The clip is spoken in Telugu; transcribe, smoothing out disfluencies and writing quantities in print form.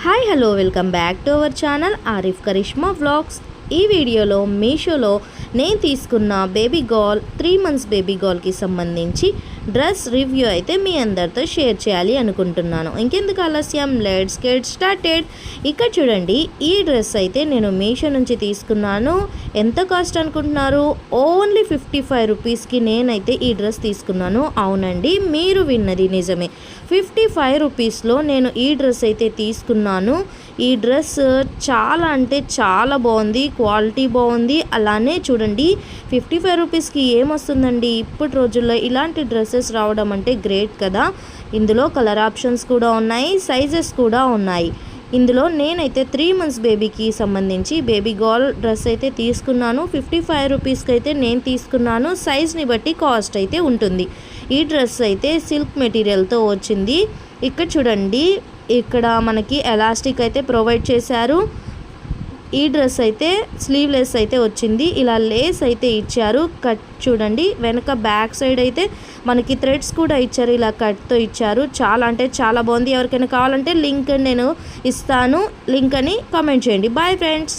Hi hello welcome back to our channel Arif Karishma vlogs. ఈ వీడియోలో మీషోలో నేను తీసుకున్న బేబీ గర్ల్ 3 months బేబీ గర్ల్కి సంబంధించి డ్రెస్ రివ్యూ అయితే మీ అందరితో షేర్ చేయాలి అనుకుంటున్నాను. ఇంకెందుకు ఆలస్యం, లెట్స్ గెట్ స్టార్టెడ్. ఇక్కడ చూడండి, ఈ డ్రెస్ అయితే నేను మీషో నుంచి తీసుకున్నాను. ఎంత కాస్ట్ అనుకుంటున్నారు? ఓన్లీ 55 రూపీస్కి నేనైతే ఈ డ్రెస్ తీసుకున్నాను. అవునండి, మీరు విన్నది నిజమే. 55 రూపీస్లో నేను ఈ డ్రెస్ అయితే తీసుకున్నాను. ఈ డ్రెస్ చాలా అంటే చాలా బాగుంది, క్వాలిటీ బాగుంది. అలానే చూడండి, 55 రూపీస్కి ఏమొస్తుందండి ఇప్పటి రోజుల్లో ఇలాంటి డ్రెస్సెస్ రావడం అంటే గ్రేట్ కదా. ఇందులో కలర్ ఆప్షన్స్ కూడా ఉన్నాయి, సైజెస్ కూడా ఉన్నాయి. ఇందులో నేనైతే 3 months బేబీకి సంబంధించి బేబీ గర్ల్ డ్రెస్ అయితే తీసుకున్నాను. 55 రూపీస్కి అయితే నేను తీసుకున్నాను. సైజ్ని బట్టి కాస్ట్ అయితే ఉంటుంది. ఈ డ్రెస్ అయితే సిల్క్ మెటీరియల్తో వచ్చింది. ఇక్కడ చూడండి, ఇక్కడ మనకి ఎలాస్టిక్ అయితే ప్రొవైడ్ చేశారు. ఈ డ్రెస్ అయితే స్లీవ్లెస్ అయితే వచ్చింది. ఇలా లేస్ అయితే ఇచ్చారు. కట్ చూడండి, వెనక బ్యాక్ సైడ్ అయితే మనకి థ్రెడ్స్ కూడా ఇచ్చారు. ఇలా కట్తో ఇచ్చారు. చాలా అంటే చాలా బాగుంది. ఎవరికైనా కావాలంటే లింక్ నేను ఇస్తాను. లింక్ అని కామెంట్ చేయండి. Bye friends.